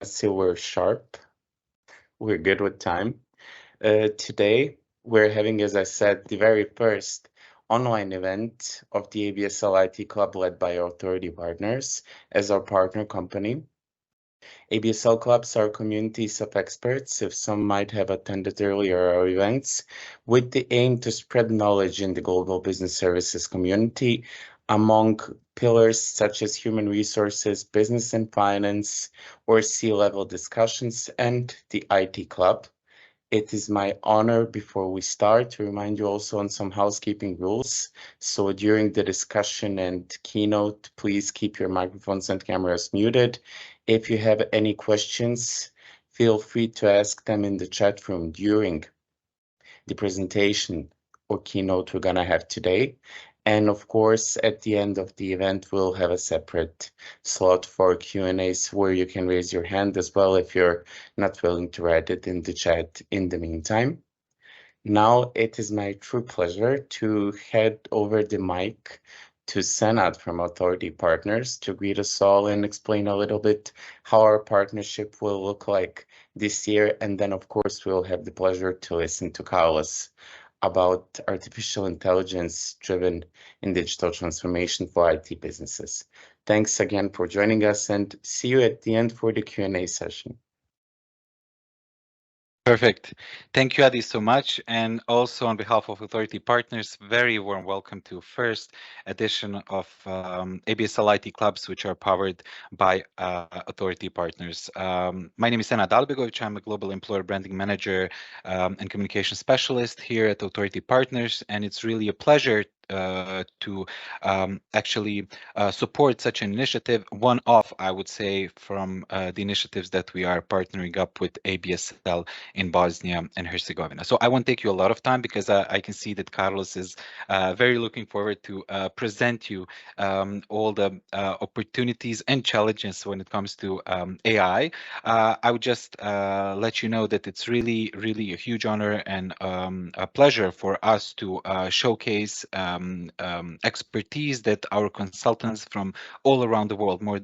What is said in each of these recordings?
Silver sharp. We're good with time. Today, we're having, as I said, the very first online event of the ABSL IT Club led by our authority partners as our partner company. ABSL clubs are communities of experts, if some might have attended earlier our events, with the aim to spread knowledge in the global business services community among pillars such as human resources, business and finance, or C-level discussions, and the IT club. It is my honor before we start to remind you also on some housekeeping rules. So during the discussion and keynote, please keep your microphones and cameras muted. If you have any questions, feel free to ask them in the chat room during the presentation or keynote we're gonna have today. And of course, at the end of the event, we'll have a separate slot for Q&As where you can raise your hand as well if you're not willing to write it in the chat in the meantime. Now it is my true pleasure to head over the mic to Senad from Authority Partners to greet us all and explain a little bit how our partnership will look like this year. And then, of course, we'll have the pleasure to listen to Carlos about artificial intelligence driven in digital transformation for IT businesses. Thanks again for joining us and see you at the end for the Q&A session. Perfect. Thank you, Adi, so much. And also on behalf of Authority Partners, very warm welcome to first edition of ABSL IT Clubs, which are powered by Authority Partners. My name is Senad Albegovic. I'm a Global Employer Branding Manager and Communication Specialist here at Authority Partners. And it's really a pleasure to actually support such an initiative, one of, I would say, from the initiatives that we are partnering up with ABSL in Bosnia and Herzegovina. So I won't take you a lot of time because I can see that Carlos is very looking forward to present you all the opportunities and challenges when it comes to AI. I would just let you know that it's really, really a huge honor and a pleasure for us to showcase expertise that our consultants from all around the world, more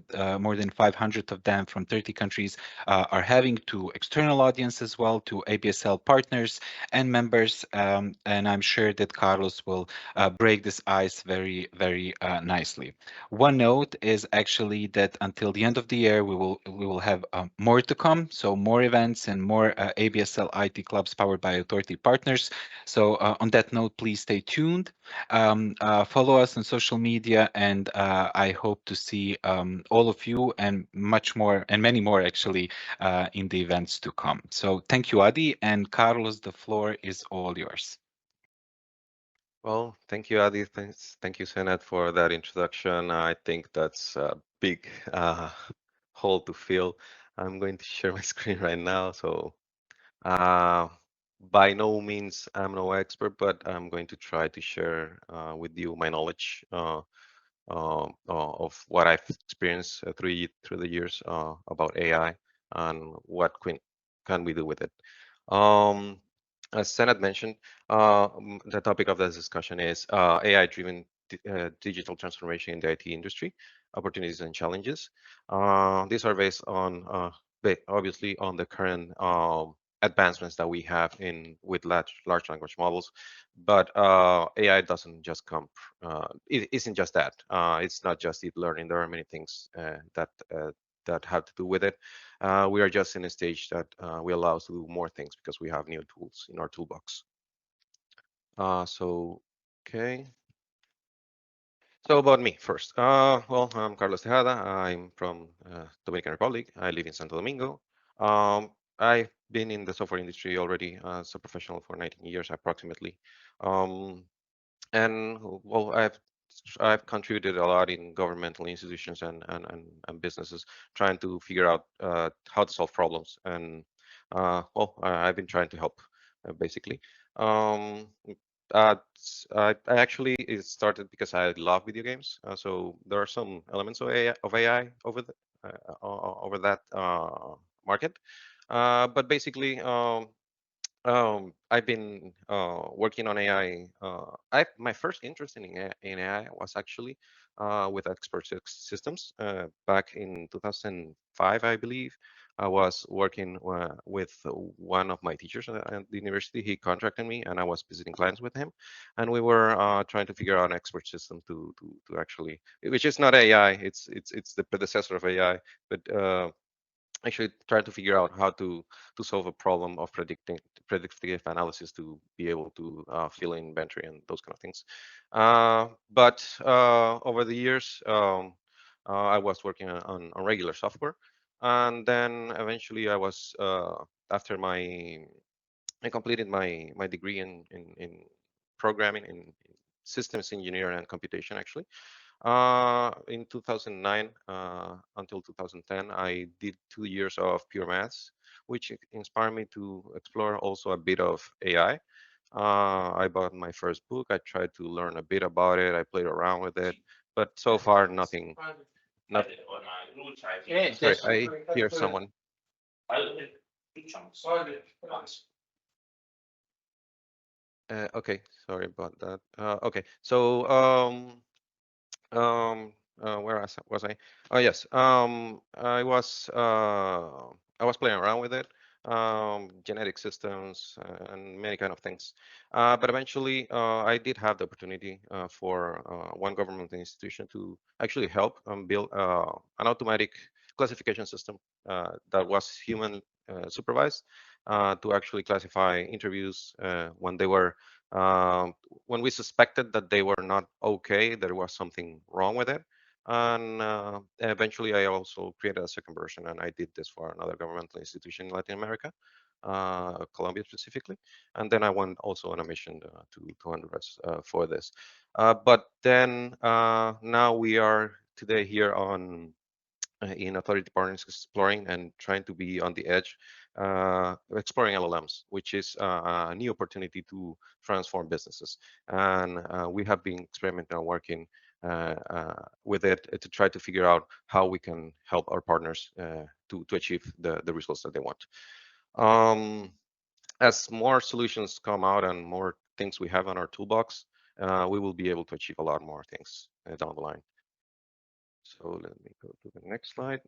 than 500 of them from 30 countries, are having to external audience as well, to ABSL partners and members. And I'm sure that Carlos will break this ice very, very nicely. One note is actually that until the end of the year, we will have more to come. So more events and more ABSL IT clubs powered by Authority Partners. So on that note, please stay tuned. Follow us on social media, and I hope to see all of you and much more and many more actually in the events to come. So thank you, Adi, and Carlos, the floor is all yours. Well, thank you, Adi. Thank you, Senad, for that introduction. I think that's a big hole to fill. I'm going to share my screen right now. So by no means I'm no expert, but I'm going to try to share with you my knowledge of what I've experienced through the years about AI and what can we do with it. As Senad mentioned, the topic of this discussion is AI-driven digital transformation in the IT industry, opportunities and challenges. These are based on, obviously, on the current advancements that we have with large language models, but AI doesn't just come. It isn't just that. It's not just deep learning. There are many things that have to do with it. We are just in a stage that we allow us to do more things because we have new tools in our toolbox. Okay. So about me first. Well, I'm Carlos Tejada. I'm from Dominican Republic. I live in Santo Domingo. I've been in the software industry already as a professional for 19 years approximately. And well, I've contributed a lot in governmental institutions and businesses trying to figure out how to solve problems. And well, I've been trying to help basically. I actually it started because I love video games. So there are some elements of AI over that market. But basically, I've been working on AI. My first interest in AI was actually with expert systems back in 2005, I believe. I was working with one of my teachers at the university. He contracted me, and I was visiting clients with him, and we were trying to figure out an expert system to actually, which is not AI. It's the predecessor of AI, but actually trying to figure out how to solve a problem of predictive analysis to be able to fill in inventory and those kind of things. But over the years, I was working on regular software, and then eventually after I completed my degree in programming in systems engineering and computation actually. In 2009 until 2010, I did 2 years of pure maths, which inspired me to explore also a bit of AI. I bought my first book. I tried to learn a bit about it. I played around with it, but so far nothing. Not sorry. I hear someone. Okay, sorry about that. Okay, so where was I? Oh yes. I was playing around with it, genetic systems and many kind of things. But eventually, I did have the opportunity for one government institution to actually help build an automatic classification system that was human supervised to actually classify interviews um, when we suspected that they were not okay, there was something wrong with it. And eventually, I also created a second version, and I did this for another governmental institution in Latin America, Colombia specifically. And then I went also on a mission to Honduras for this. But then now we are today here on in authority partners exploring and trying to be on the edge, exploring LLMs, which is a new opportunity to transform businesses. And we have been experimenting and working with it to try to figure out how we can help our partners to achieve the results that they want. Um, as more solutions come out and more things we have on our toolbox, we will be able to achieve a lot more things down the line. So let me go to the next slide.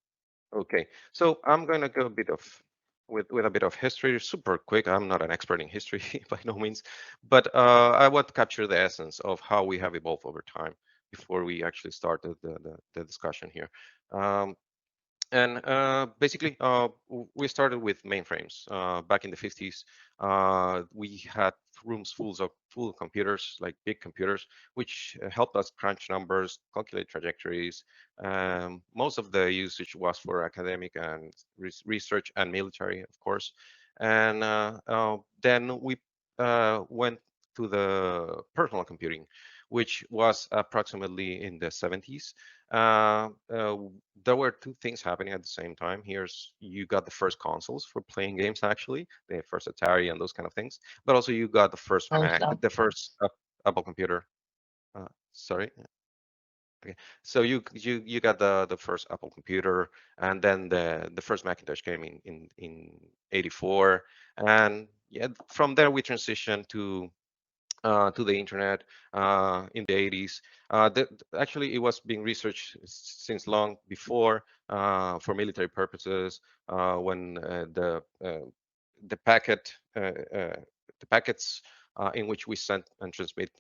Okay, so I'm going to go a bit of with a bit of history, super quick. I'm not an expert in history by no means, but I want to capture the essence of how we have evolved over time before we actually start the discussion here. Um, and basically, we started with mainframes back in the 50s. We had rooms full of computers, like big computers, which helped us crunch numbers, calculate trajectories. Most of the usage was for academic and research and military, of course. And then we went to the personal computing, which was approximately in the 70s. There were two things happening at the same time. You got the first consoles for playing games, actually, the first Atari and those kind of things. But also you got the first Mac, the first Apple computer. Sorry. Okay. So you got the first Apple computer, and then the first Macintosh came in '84, and yeah, from there we transitioned to the internet in the 80s. Actually, it was being researched since long before for military purposes when the packet the packets in which we sent and transmit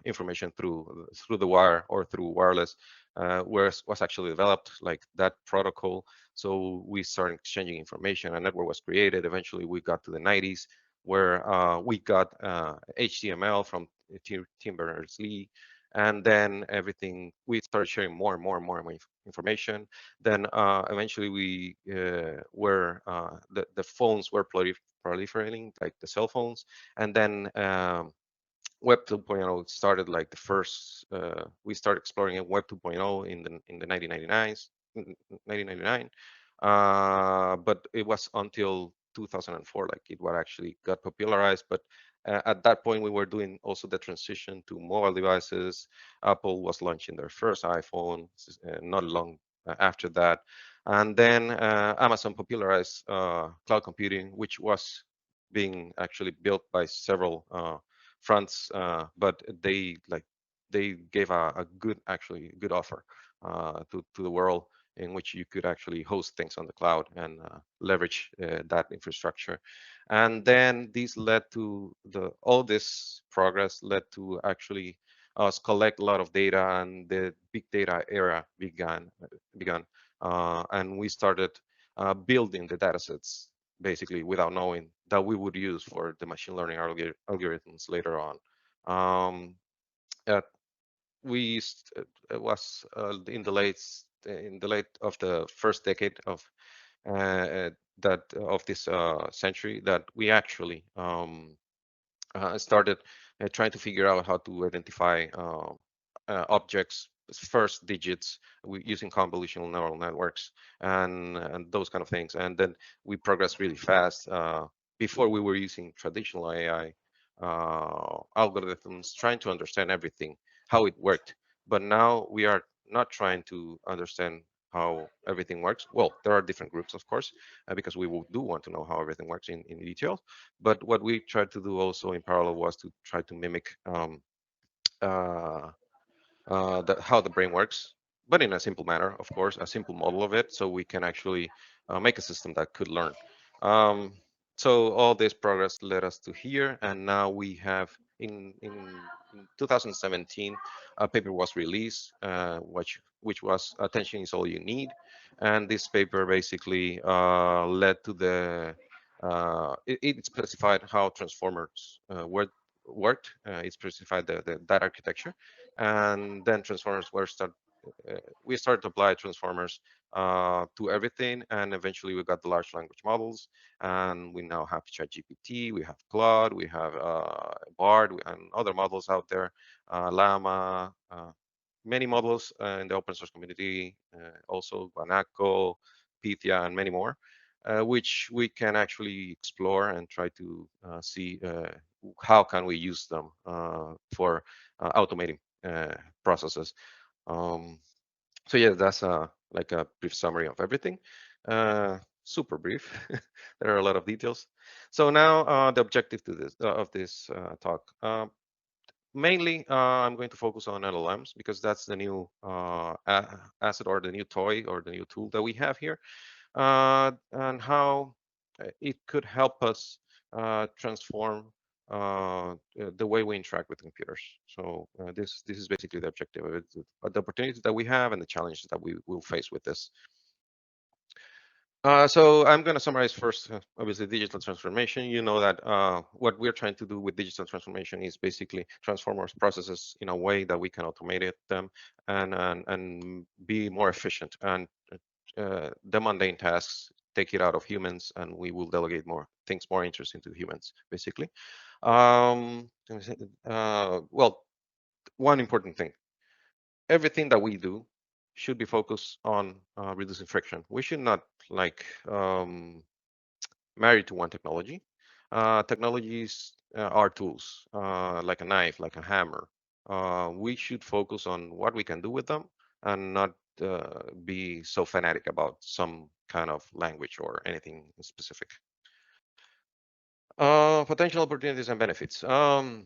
information through the wire or through wireless was actually developed, like that protocol. So we started exchanging information. A network was created. Eventually, we got to the 90s, where we got HTML from Tim Berners-Lee, and then we started sharing more and more and more information. Then eventually the phones were proliferating, like the cell phones, and then Web 2.0 started, like the first. We started exploring Web 2.0 in the 1999, but it was until 2004 like it what actually got popularized. But at that point we were doing also the transition to mobile devices. Apple was launching their first iPhone not long after that, and then Amazon popularized cloud computing, which was being actually built by several fronts, but they gave a good good offer to the world in which you could actually host things on the cloud and leverage that infrastructure. And then this led to all this progress led to actually us collect a lot of data, and the big data era began, and we started building the datasets basically without knowing that we would use for the machine learning algorithms later on. Um, uh, it was in the late of the first decade of of this century that we actually started trying to figure out how to identify objects first digits using convolutional neural networks and those kind of things, and then we progressed really fast. Before we were using traditional AI algorithms trying to understand everything, how it worked, but now we are not trying to understand how everything works. Well, there are different groups, of course, because do want to know how everything works in detail. But what we tried to do also in parallel was to try to mimic uh, how the brain works, but in a simple manner, of course, a simple model of it, so we can actually make a system that could learn. Um, so all this progress led us to here, and now we have in 2017 a paper was released, which was attention is all you need, and this paper basically led to it specified how transformers worked. It specified that architecture, and then transformers we started to apply transformers to everything, and eventually we got the large language models, and we now have ChatGPT, we have Claude, we have Bard, and other models out there, Llama, many models in the open source community, also Guanaco, Pythia, and many more, which we can actually explore and try to see how can we use them for automating processes. Um, so yeah, that's like a brief summary of everything. Super brief. There are a lot of details. So now the objective to this of this talk. Mainly, I'm going to focus on LLMs because that's the new asset or the new toy or the new tool that we have here, and how it could help us transform the way we interact with computers. So this is basically the objective of it, the opportunities that we have and the challenges that we will face with this. So I'm going to summarize first, obviously, digital transformation. You know that what we're trying to do with digital transformation is basically transform our processes in a way that we can automate them and be more efficient, and the mundane tasks take it out of humans, and we will delegate more things more interesting to humans, basically. Well, one important thing, everything that we do should be focused on reducing friction. We should not like married to one technology. Technologies are tools, like a knife, like a hammer. We should focus on what we can do with them and not be so fanatic about some kind of language or anything specific. Potential opportunities and benefits. Well,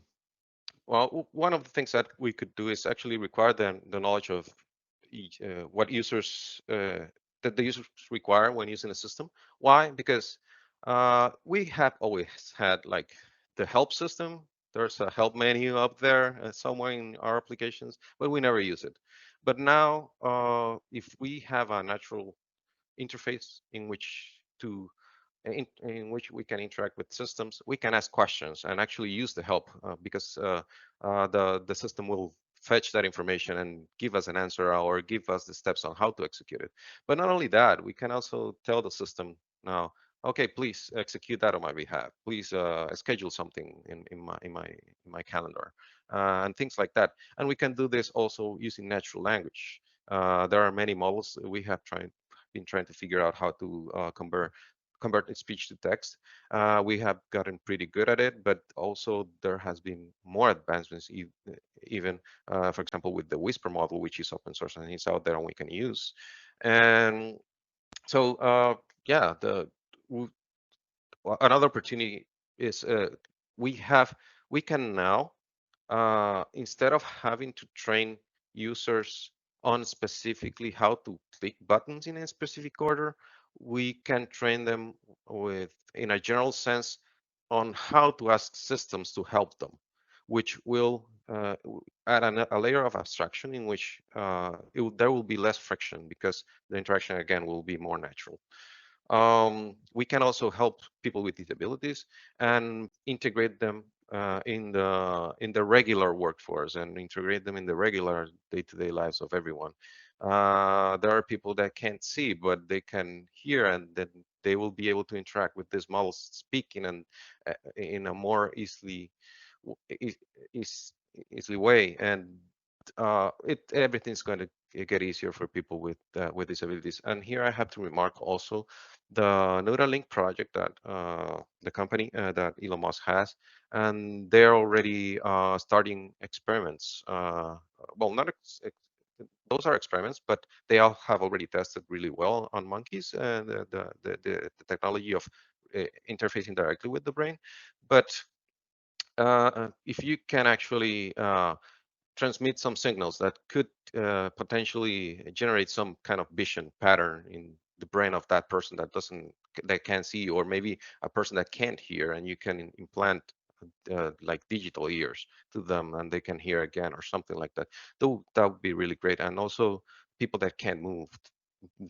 one of the things that we could do is actually require the knowledge of what users that the users require when using a system. Why? Because we have always had like the help system. There's a help menu up there somewhere in our applications, but we never use it. But now, if we have a natural interface in which in which we can interact with systems, we can ask questions and actually use the help because the system will fetch that information and give us an answer or give us the steps on how to execute it. But not only that, we can also tell the system now, okay, please execute that on my behalf. Please schedule something in my calendar and things like that. And we can do this also using natural language. There are many models we have been trying to figure out how to convert speech to text. We have gotten pretty good at it, but also there has been more advancements, even, for example, with the Whisper model, which is open source and it's out there and we can use. And so, yeah, another opportunity is we can now, instead of having to train users on specifically how to click buttons in a specific order, we can train them with, in a general sense, on how to ask systems to help them, which will add a layer of abstraction in which there will be less friction because the interaction again will be more natural. We can also help people with disabilities and integrate them in the regular workforce and integrate them in the regular day-to-day lives of everyone. There are people that can't see, but they can hear, and then they will be able to interact with these models speaking and in a more easily way. And everything's going to get easier for people with disabilities. And here I have to remark also the Neuralink project that the company that Elon Musk has, and they're already starting experiments. Well, not those are experiments, but they all have already tested really well on monkeys, the technology of interfacing directly with the brain. But if you can actually transmit some signals that could potentially generate some kind of vision pattern in the brain of that person that can't see, or maybe a person that can't hear, and you can implant like digital ears to them and they can hear again or something like that. Though that would be really great. And also people that can't move,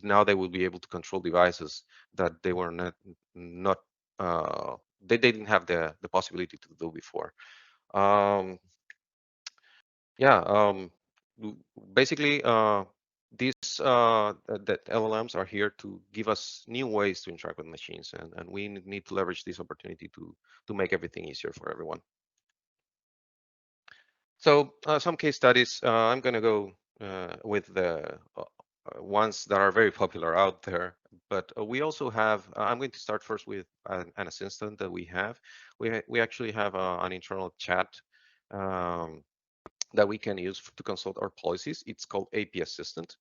now they will be able to control devices that they were not they didn't have the possibility to do before. um, yeah, basically, these the LLMs are here to give us new ways to interact with machines, and we need to leverage this opportunity to make everything easier for everyone. So some case studies. I'm going to go with the ones that are very popular out there, but we also have. I'm going to start first with an assistant that we have. We actually have an internal chat. Um, that we can use to consult our policies. It's called AP Assistant.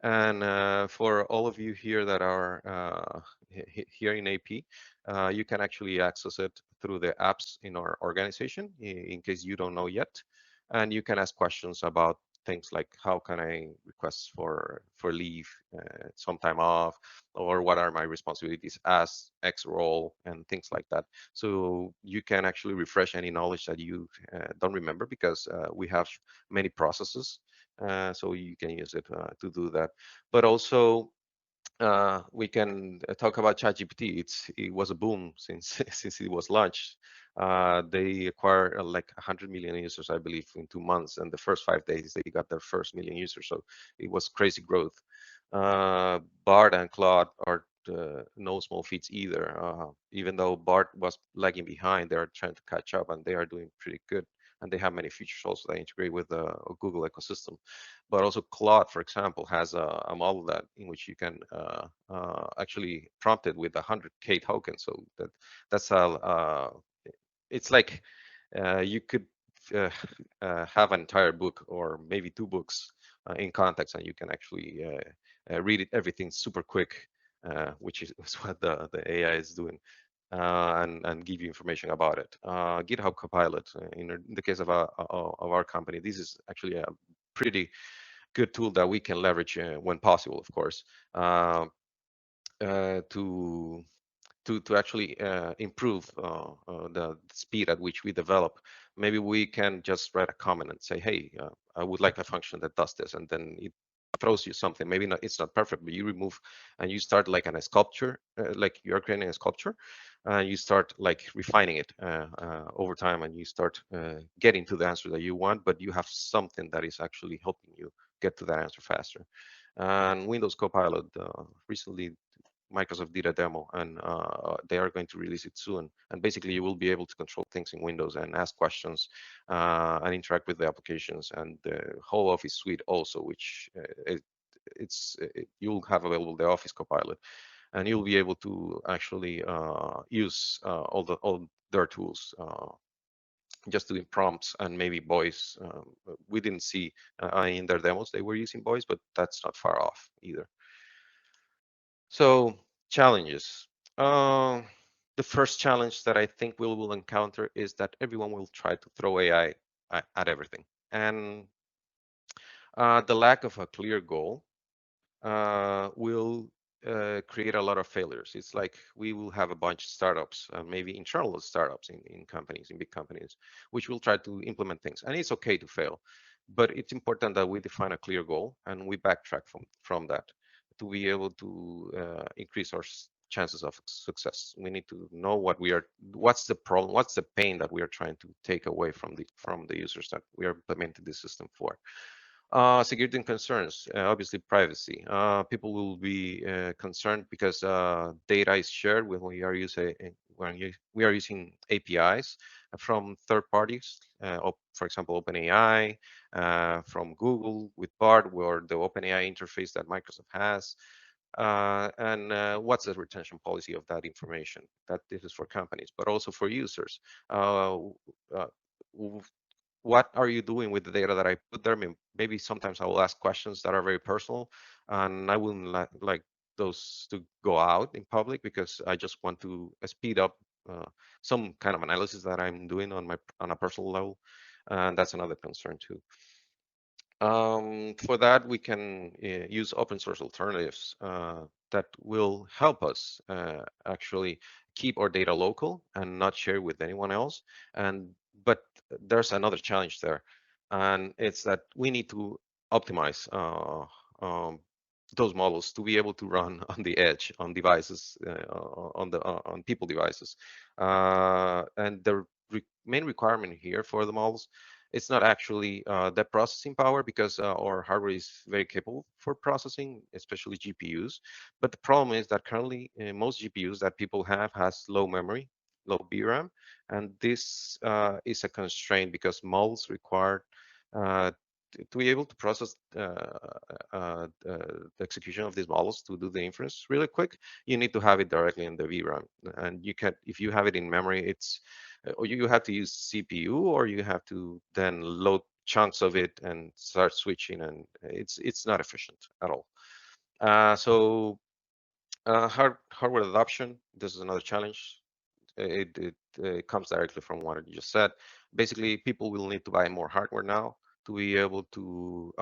And for all of you here that are here in AP, you can actually access it through the apps in our organization, in case you don't know yet. And you can ask questions about things like how can I request for leave, some time off, or what are my responsibilities as X role, and things like that. So you can actually refresh any knowledge that you don't remember, because we have many processes, so you can use it to do that. But also we can talk about ChatGPT. It was a boom since since it was launched. They acquired like 100 million users, I believe, in 2 months, and the first 5 days they got their first million users. So it was crazy growth. Bard and Claude are no small feats either. Even though Bard was lagging behind, they are trying to catch up, and they are doing pretty good. And they have many features also that integrate with the Google ecosystem. But also Claude, for example, has a model that in which you can actually prompt it with 100K tokens. So that's a it's like you could uh, have an entire book or maybe two books in context, and you can actually read it everything super quick, which is what the AI is doing. And give you information about it. GitHub Copilot, in the case of our company, this is actually a pretty good tool that we can leverage when possible, of course, to actually improve the speed at which we develop. Maybe we can just write a comment and say, hey, I would like a function that does this, and then it throws you something. Maybe not, it's not perfect, but you remove and you start like a sculpture, like you're creating a sculpture, and you start like refining it over time, and you start getting to the answer that you want, but you have something that is actually helping you get to that answer faster. And Windows Copilot recently Microsoft did a demo, and they are going to release it soon. And basically, you will be able to control things in Windows and ask questions and interact with the applications and the whole Office suite also, which you'll have available the Office Copilot, and you'll be able to actually use all their tools. Just doing prompts and maybe voice. We didn't see in their demos they were using voice, but that's not far off either. So challenges. the first challenge that I think we will encounter is that everyone will try to throw AI at everything. And the lack of a clear goal will create a lot of failures. It's like we will have a bunch of startups, maybe internal startups in companies, in big companies, which will try to implement things. And it's okay to fail, but it's important that we define a clear goal and we backtrack from that to be able to increase our chances of success. We need to know what's the problem, what's the pain that we are trying to take away from the users that we are implementing this system for. Security and concerns, obviously privacy. People will be concerned because data is shared when we are using APIs from third parties, for example, OpenAI, from Google with BART, or the OpenAI interface that Microsoft has. And what's the retention policy of that information? That this is for companies, but also for users. Uh, what are you doing with the data that I put there? I mean, maybe sometimes I will ask questions that are very personal, and I wouldn't like those to go out in public because I just want to speed up some kind of analysis that I'm doing on a personal level, and that's another concern too. For that, we can use open source alternatives that will help us actually keep our data local and not share with anyone else. But there's another challenge there, and it's that we need to optimize those models to be able to run on the edge on devices on people devices. And the main requirement here for the models, it's not actually the processing power, because our hardware is very capable for processing, especially GPUs. But the problem is that currently most GPUs that people have has low memory, low VRAM, and this is a constraint because models require to be able to process the execution of these models to do the inference really quick. You need to have it directly in the VRAM, and you can, if you have it in memory, it's or you have to use CPU, or you have to then load chunks of it and start switching, and it's not efficient at all. So hardware adoption, this is another challenge. It comes directly from what you just said. Basically, people will need to buy more hardware now to be able to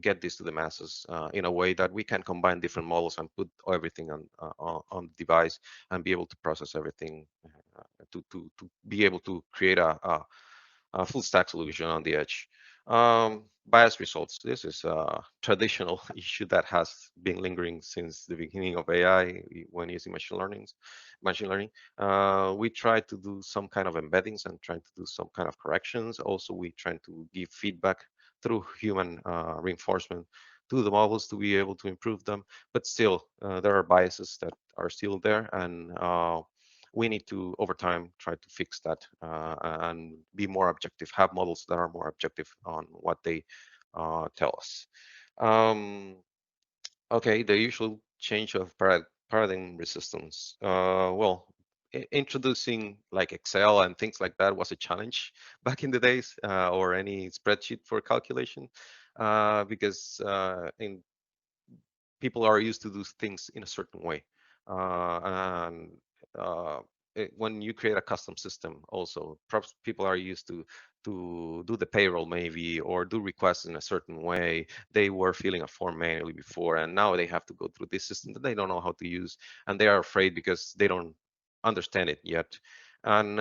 get this to the masses in a way that we can combine different models and put everything on the device and be able to process everything to be able to create a full stack solution on the edge. Bias results. This is a traditional issue that has been lingering since the beginning of AI when using machine learning. We try to do some kind of embeddings and trying to do some kind of corrections. Also, we try to give feedback through human reinforcement to the models to be able to improve them. But still, there are biases that are still there, and we need to, over time, try to fix that and be more objective, have models that are more objective on what they tell us. Okay, the usual change of paradigm resistance. Well, introducing like Excel and things like that was a challenge back in the days, or any spreadsheet for calculation, because in people are used to do things in a certain way. And when you create a custom system, also perhaps people are used to do the payroll maybe, or do requests in a certain way. They were filling a form manually before, and now they have to go through this system that they don't know how to use, and they are afraid because they don't understand it yet. And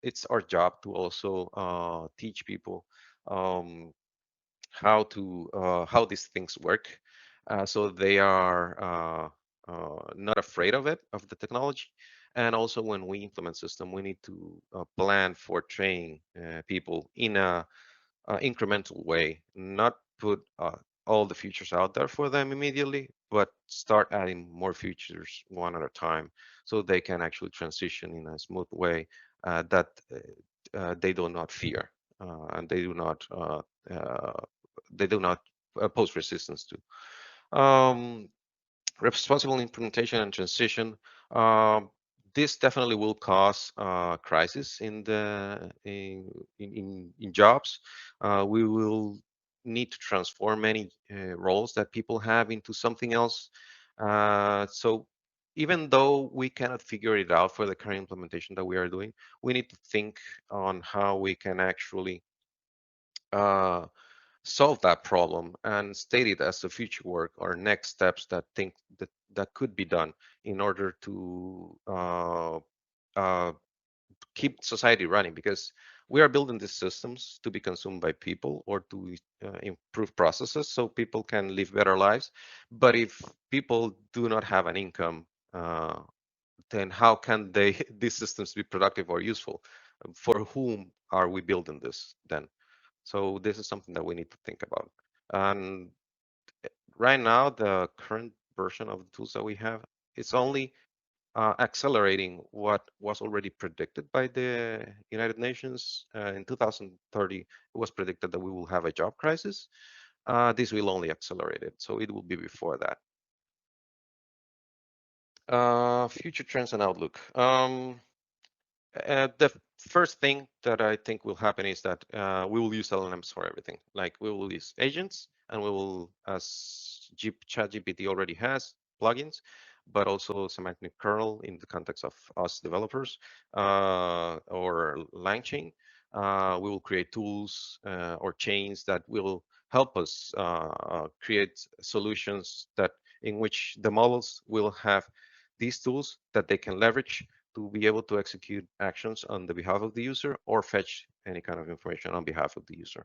it's our job to also teach people um, how these things work, so they are not afraid of it, of the technology. And also, when we implement system, we need to plan for training people in a incremental way, not put all the features out there for them immediately, but start adding more features one at a time, so they can actually transition in a smooth way that they do not fear, and uh, they do not pose resistance to. Responsible implementation and transition. This definitely will cause crisis in jobs. We will need to transform many roles that people have into something else. So even though we cannot figure it out for the current implementation that we are doing, we need to think on how we can actually solve that problem and state it as the future work or next steps that could be done in order to uh, keep society running, because we are building these systems to be consumed by people or to improve processes so people can live better lives. But if people do not have an income, then how can they these systems be productive or useful? For whom are we building this then? So this is something that we need to think about. And right now, the current version of the tools that we have, it's only accelerating what was already predicted by the United Nations. In 2030, it was predicted that we will have a job crisis. This will only accelerate it, so it will be before that. Future trends and outlook. The first thing that I think will happen is that we will use LLMs for everything. Like we will use agents, and we will, as ChatGPT already has, plugins, but also semantic kernel in the context of us developers or LangChain. We will create tools or chains that will help us create solutions that in which the models will have these tools that they can leverage to be able to execute actions on the behalf of the user or fetch any kind of information on behalf of the user.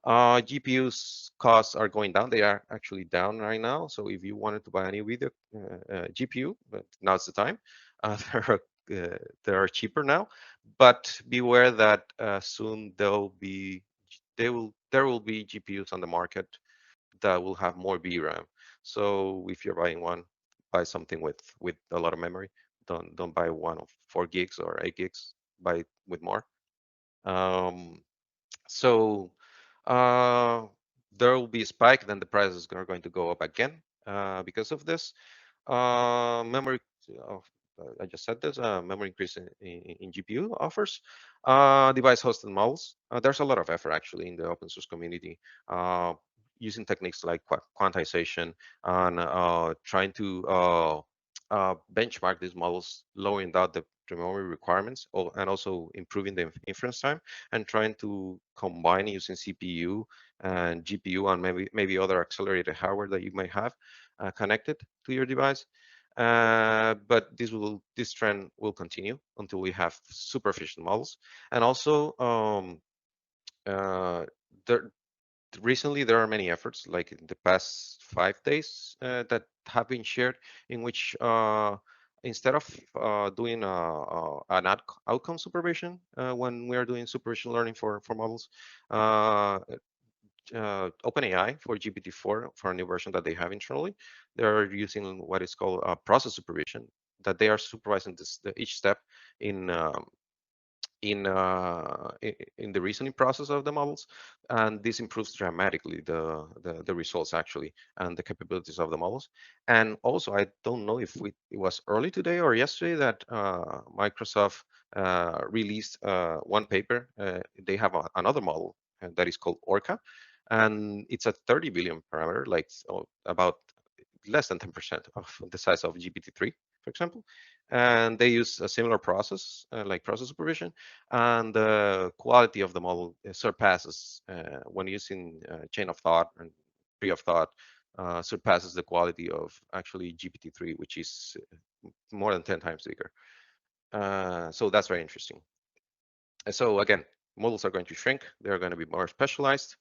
GPU's costs are going down. They are actually down right now. So if you wanted to buy a new video GPU, but now's the time. They are cheaper now, but beware that soon there will be GPUs on the market that will have more VRAM. So if you're buying one, buy something with a lot of memory. Don't buy one of 4 gigs or 8 gigs. Buy it with more. So uh, there will be a spike, then the prices are going to go up again because of this. Memory, uh, I just said this, memory increase in GPU offers. Device hosted models. There's a lot of effort actually in the open source community using techniques like quantization and trying to benchmark these models, lowering down the memory requirements, and also improving the inference time, and trying to combine using CPU and GPU and maybe other accelerated hardware that you might have connected to your device. But this trend will continue until we have super efficient models. And also, there recently there are many efforts, like in the past 5 days, that have been shared, in which instead of doing an outcome supervision when we are doing supervision learning for models, OpenAI for GPT-4, for a new version that they have internally, they're using what is called process supervision, that they are supervising each step in in the reasoning process of the models, and this improves dramatically the results actually and the capabilities of the models. And also, I don't know if it was early today or yesterday that Microsoft released one paper. They have another model that is called Orca, and it's a 30 billion parameter, like about less than 10% of the size of GPT-3, for example. And they use a similar process, like process supervision, and the quality of the model surpasses, when using chain of thought and tree of thought, surpasses the quality of actually GPT-3, which is more than 10 times bigger. So that's very interesting. So again, models are going to shrink. They're going to be more specialized.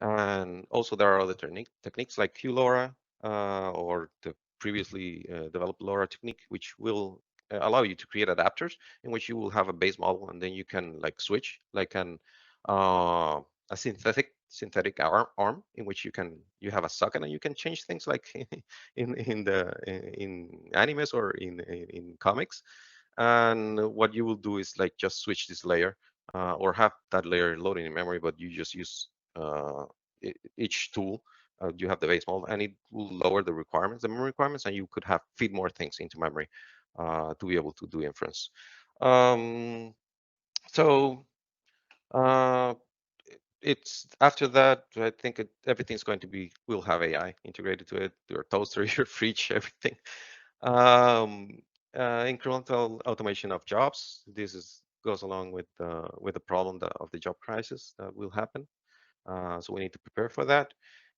And also there are other techniques like QLoRa or the previously developed LoRa technique, which will allow you to create adapters in which you will have a base model, and then you can like switch like a synthetic arm in which you have a socket, and you can change things like in animes or in comics. And what you will do is like just switch this layer or have that layer loading in memory, but you just use each tool. You have the base model, and it will lower the memory requirements, and you could have feed more things into memory to be able to do inference. So it's after that, I think everything's going to be, will have AI integrated to it, your toaster, your fridge, everything. Um, Incremental automation of jobs. Goes along with the problem of the job crisis that will happen. So we need to prepare for that,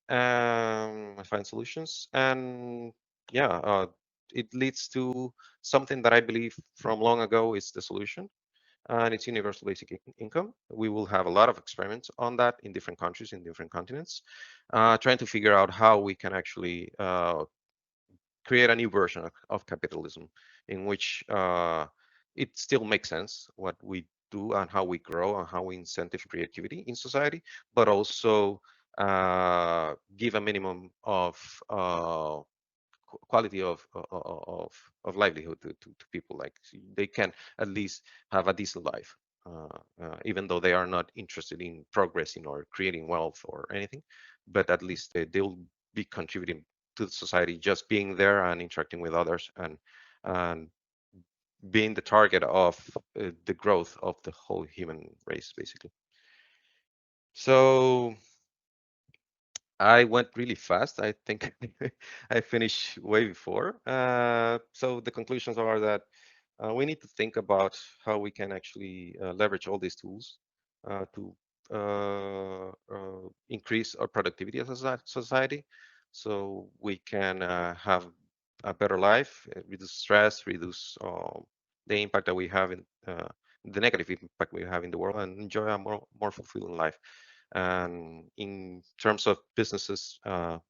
find solutions, and yeah, it leads to something that I believe from long ago is the solution, and it's universal basic income. We will have a lot of experiments on that in different countries, in different continents, trying to figure out how we can actually create a new version of capitalism in which it still makes sense what we do and how we grow and how we incentive creativity in society, but also give a minimum of quality of livelihood to people. Like they can at least have a decent life, even though they are not interested in progressing or creating wealth or anything, but at least they'll be contributing to the society, just being there and interacting with others, and being the target of the growth of the whole human race, basically. So I went really fast. I think I finished way before. So the conclusions are that we need to think about how we can actually leverage all these tools to increase our productivity as a society, so we can have a better life, reduce stress, reduce the impact that we have in the negative impact we have in the world, and enjoy a more fulfilling life. And in terms of businesses,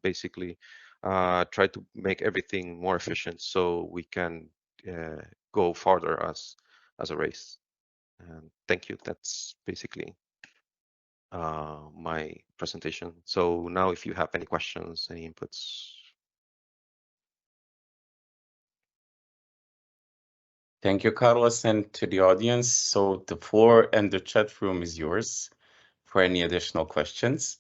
basically try to make everything more efficient so we can go farther as a race. And thank you. That's basically my presentation. So now if you have any questions, any inputs. Thank you, Carlos, and to the audience. So the floor and the chat room is yours for any additional questions.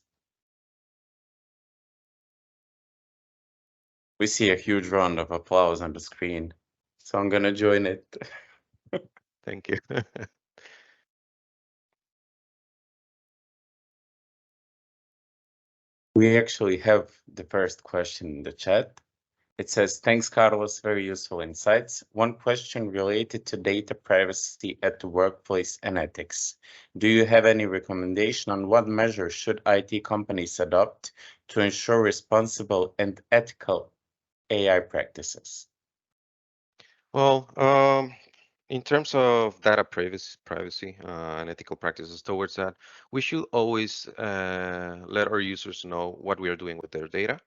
We see a huge round of applause on the screen, so I'm gonna join it. Thank you. We actually have the first question in the chat. It says, thanks, Carlos, very useful insights. One question related to data privacy at the workplace and ethics. Do you have any recommendation on what measures should IT companies adopt to ensure responsible and ethical AI practices? Well, in terms of data privacy and ethical practices towards that, we should always let our users know what we are doing with their data,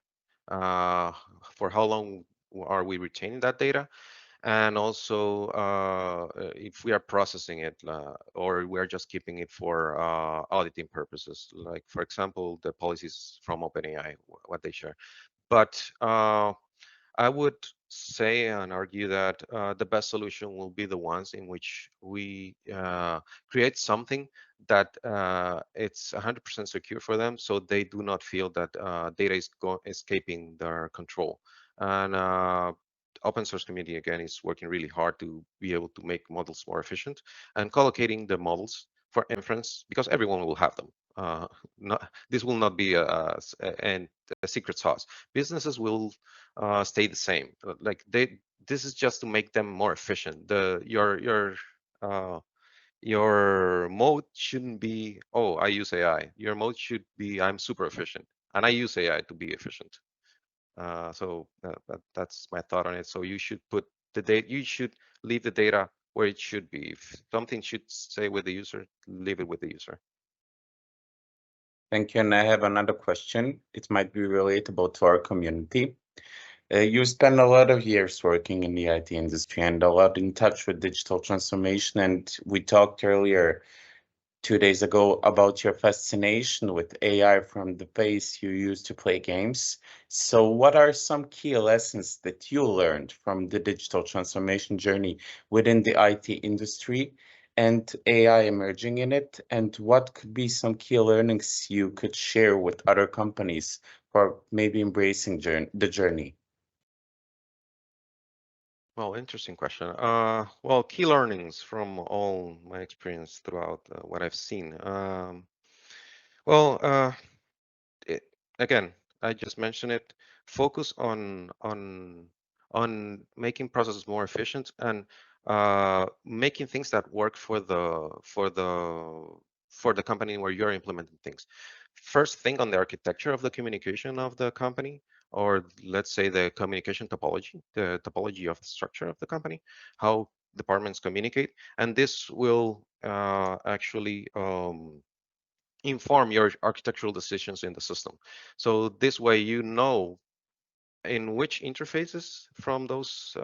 for how long are we retaining that data, and also if we are processing it or we are just keeping it for auditing purposes, like for example the policies from OpenAI, what they share. But I would say and argue that the best solution will be the ones in which we create something that it's 100% secure for them, so they do not feel that data is escaping their control. And open source community again is working really hard to be able to make models more efficient and collocating the models for inference, because everyone will have them. This will not be a secret sauce. Businesses will stay the same. Like this is just to make them more efficient. Your mode shouldn't be, oh, I use AI. Your mode should be, I'm super efficient, and I use AI to be efficient. So that's my thought on it. So you should put the data. You should leave the data where it should be. If something should stay with the user, leave it with the user. Thank you. And I have another question. It might be relatable to our community. You spend a lot of years working in the IT industry and a lot in touch with digital transformation. And we talked earlier 2 days ago about your fascination with AI from the pace you used to play games. So what are some key lessons that you learned from the digital transformation journey within the IT industry and AI emerging in it? And what could be some key learnings you could share with other companies for maybe embracing the journey? Well, interesting question. Well, key learnings from all my experience throughout what I've seen. Well, it, again, I just mentioned it. Focus on on making processes more efficient and making things that work for the company where you're implementing things. First, think on the architecture of the communication of the company, or let's say the communication topology, the topology of the structure of the company, how departments communicate, and this will actually inform your architectural decisions in the system. So this way, you know in which interfaces from those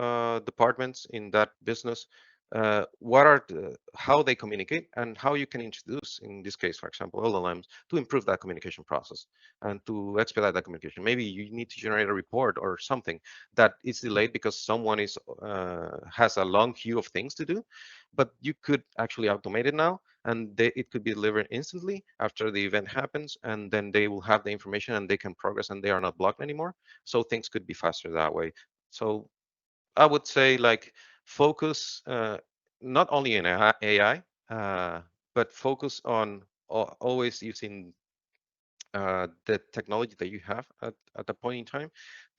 departments in that business, how they communicate and how you can introduce, in this case, for example, LLMs to improve that communication process and to expedite that communication. Maybe you need to generate a report or something that is delayed because someone has a long queue of things to do, but you could actually automate it now, and it could be delivered instantly after the event happens, and then they will have the information and they can progress and they are not blocked anymore. So things could be faster that way. So I would say, like, focus not only in AI, but focus on always using the technology that you have at the point in time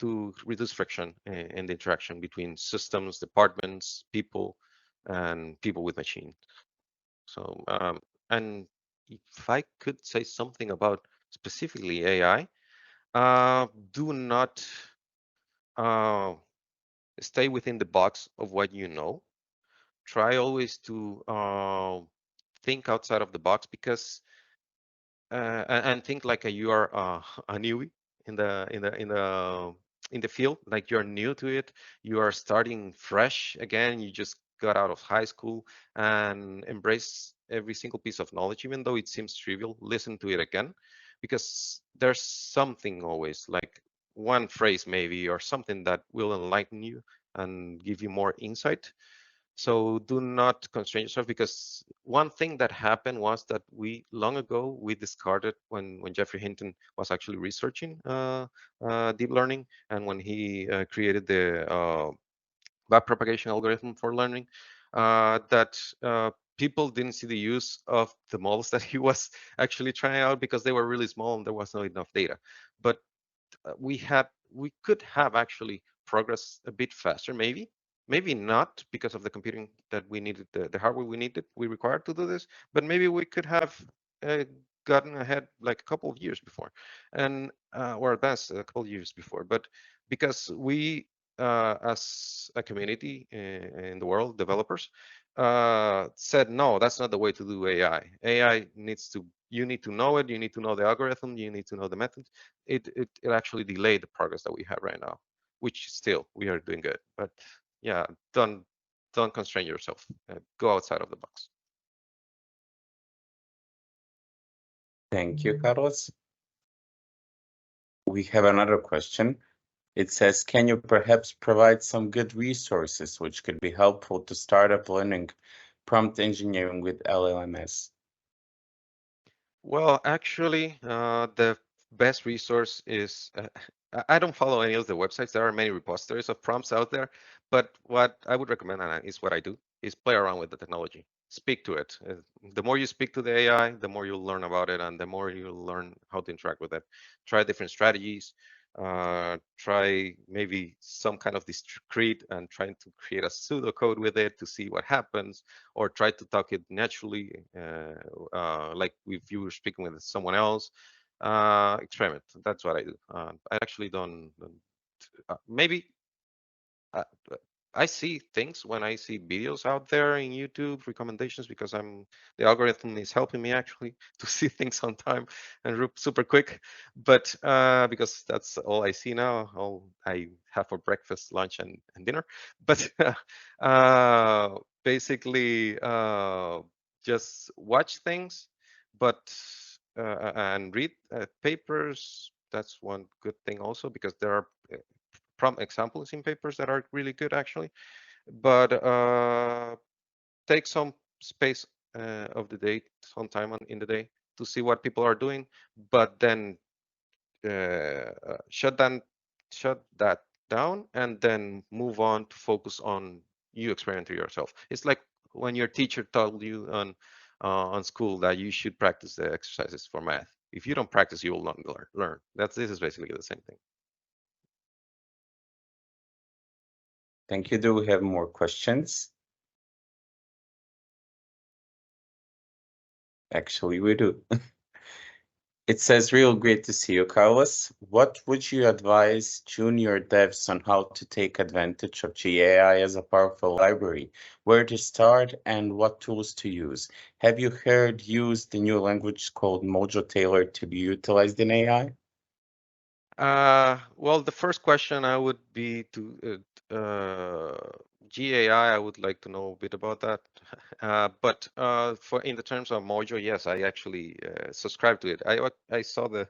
to reduce friction in the interaction between systems, departments, people, and people with machine. So, and if I could say something about specifically AI, do not uh, stay within the box of what you know. Try always to think outside of the box, because and think like you are a newbie in the field, like you're new to it, you are starting fresh again, you just got out of high school, and embrace every single piece of knowledge, even though it seems trivial. Listen to it again, because there's something always, like one phrase maybe, or something that will enlighten you and give you more insight. So do not constrain yourself, because one thing that happened was that we long ago we discarded, when Jeffrey Hinton was actually researching deep learning, and when he created the backpropagation algorithm for learning, that people didn't see the use of the models that he was actually trying out, because they were really small and there was not enough data. But we could have actually progressed a bit faster, maybe not because of the computing that we needed, the hardware we required to do this, but maybe we could have uh, gotten ahead like a couple of years before, and or advanced a couple of years before. But because we as a community in the world, developers, said, no, that's not the way to do AI needs to, you need to know it, you need to know the algorithm, you need to know the methods. It actually delayed the progress that we have right now, which still we are doing good. But yeah, don't constrain yourself. Go outside of the box. Thank you, Carlos. We have another question. It says, can you perhaps provide some good resources which could be helpful to start up learning prompt engineering with LLMs? Well, actually, the best resource is I don't follow any of the websites. There are many repositories of prompts out there, but what I would recommend, and is what I do, is play around with the technology. Speak to it. The more you speak to the AI, the more you'll learn about it, and the more you'll learn how to interact with it. Try different strategies. Try maybe some kind of discrete and trying to create a pseudocode with it to see what happens, or try to talk it naturally, like if you were speaking with someone else. Experiment. That's what I do. I actually don't maybe uh, I see things when I see videos out there in YouTube recommendations, because the algorithm is helping me actually to see things on time and super quick. But because that's all I see now, all I have for breakfast, lunch, and dinner. But basically, just watch things, but and read papers. That's one good thing also, because there are prompt examples in papers that are really good actually. But take some space of the day, some time in the day, to see what people are doing, but then shut that down, and then move on to focus on you experimenting yourself. It's like when your teacher told you on school that you should practice the exercises for math. If you don't practice, you will not learn. This is basically the same thing. Thank you. Do we have more questions? Actually, we do. It says, real great to see you, Carlos. What would you advise junior devs on how to take advantage of GAI as a powerful library? Where to start and what tools to use? Have you heard use the new language called Mojo Tailor to be utilized in AI? Well, the first question I would be to GAI. I would like to know a bit about that. But for in the terms of Mojo, yes, I actually subscribe to it. I saw the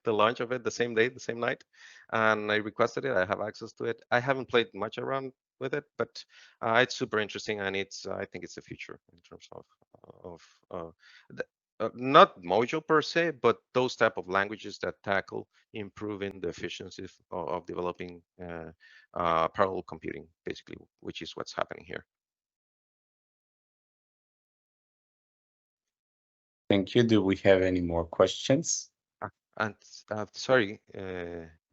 the launch of it the same day, the same night, and I requested it. I have access to it. I haven't played much around with it, but it's super interesting, and it's I think it's the future in terms of not Mojo per se, but those type of languages that tackle improving the efficiency of developing parallel computing, basically, which is what's happening here. Thank you. Do we have any more questions? And sorry,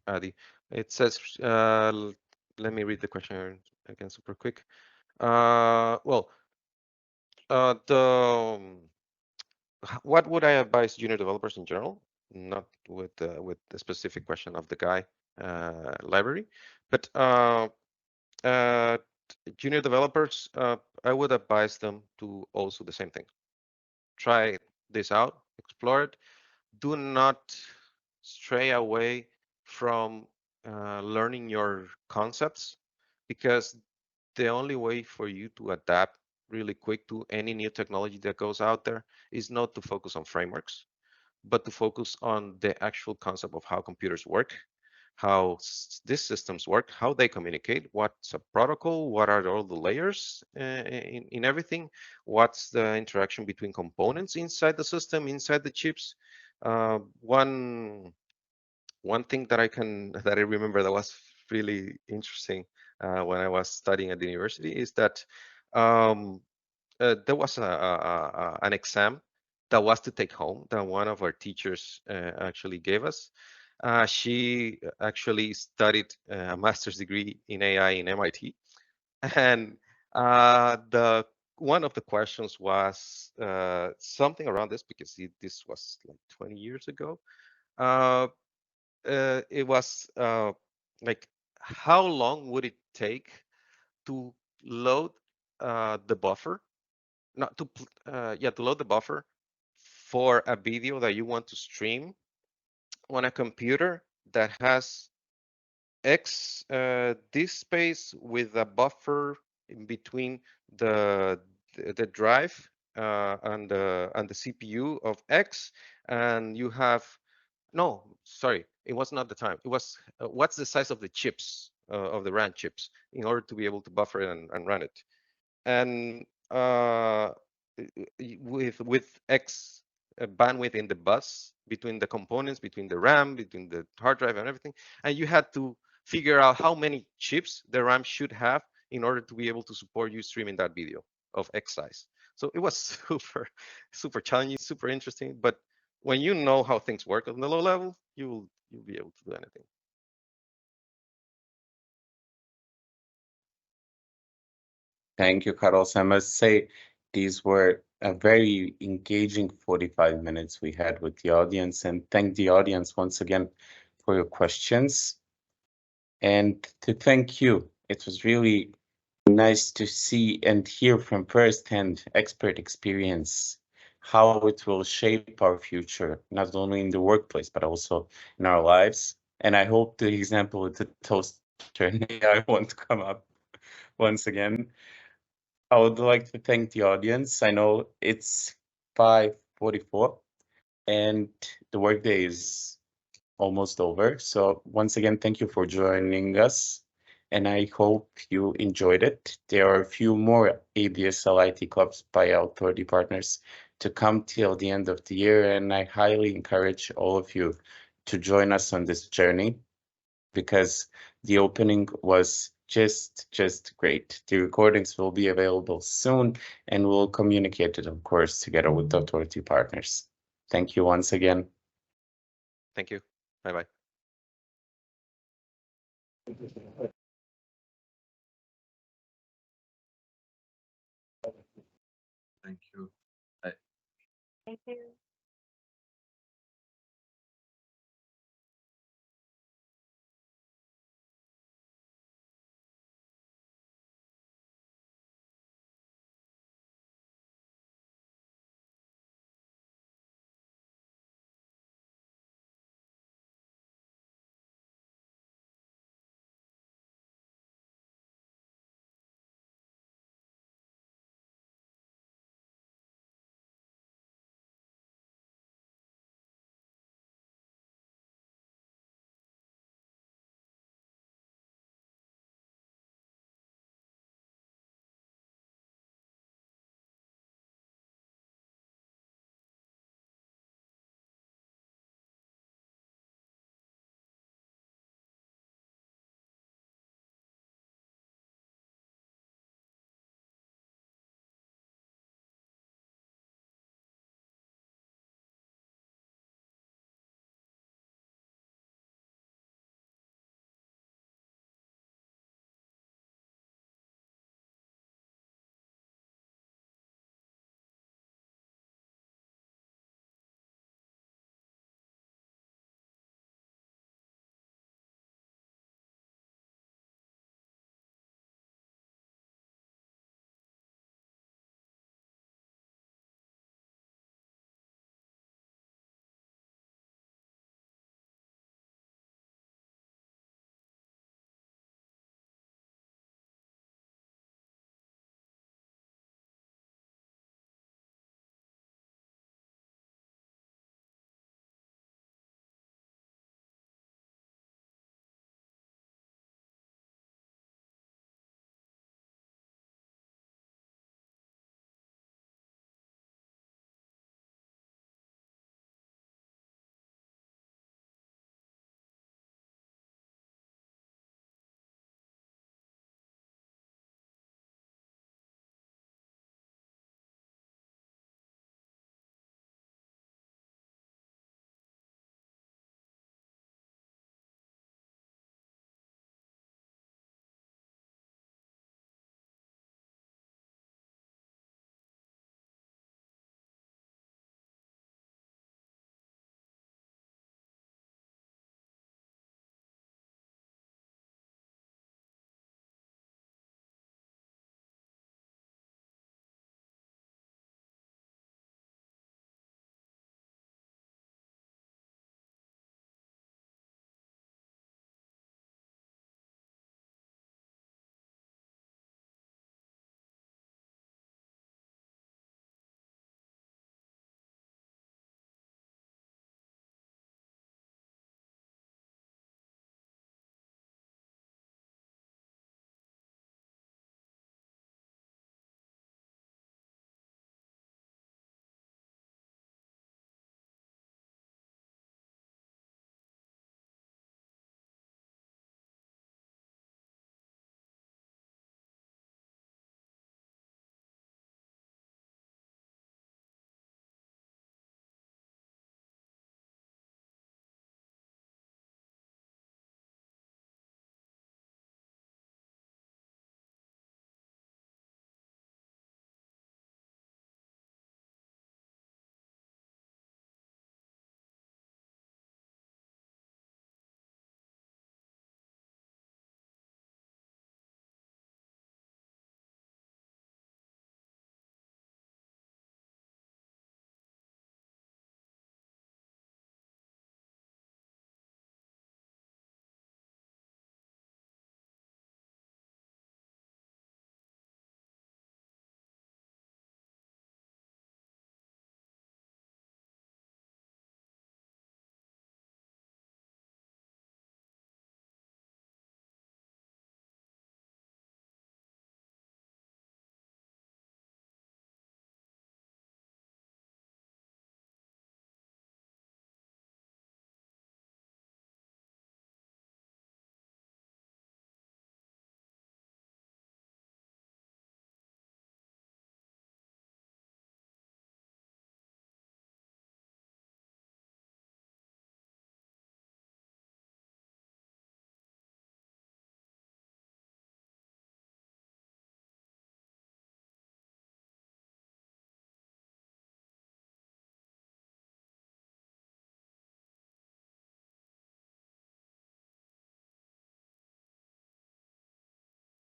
Adi, it says, let me read the question again super quick. Well, what would I advise junior developers in general? Not with the specific question of the guy library, but junior developers, I would advise them to also the same thing. Try this out, explore it. Do not stray away from learning your concepts, because the only way for you to adapt really quick to any new technology that goes out there is not to focus on frameworks, but to focus on the actual concept of how computers work, how these systems work, how they communicate, what's a protocol, what are all the layers in everything, what's the interaction between components inside the system, inside the chips. One thing that I remember that was really interesting when I was studying at the university is that there was an exam that was to take home that one of our teachers actually gave us. She actually studied a master's degree in AI in MIT, and the one of the questions was something around this, because this was like 20 years ago. It was like, how long would it take to load the buffer, not to yeah, to load the buffer for a video that you want to stream on a computer that has X disk space with a buffer in between the drive and the CPU of X, and you have no, sorry, it was not the time. It was what's the size of the chips of the RAM chips in order to be able to buffer it and run it, and with X bandwidth in the bus between the components, between the RAM, between the hard drive and everything, and you had to figure out how many chips the RAM should have in order to be able to support you streaming that video of X size. So it was super challenging, super interesting. But when you know how things work on the low level, you'll be able to do anything. Thank you, Carlos. I must say, these were a very engaging 45 minutes we had with the audience, and thank the audience once again for your questions. And to thank you, it was really nice to see and hear from firsthand expert experience how it will shape our future, not only in the workplace, but also in our lives. And I hope the example with the toaster and AI won't come up once again. I would like to thank the audience. I know it's 5:44 and the workday is almost over. So once again, thank you for joining us, and I hope you enjoyed it. There are a few more ABSL IT clubs by our authority partners to come till the end of the year, and I highly encourage all of you to join us on this journey, because the opening was just great. The recordings will be available soon, and we'll communicate it, of course, together with the authority partners. Thank you once again. Thank you. Bye-bye.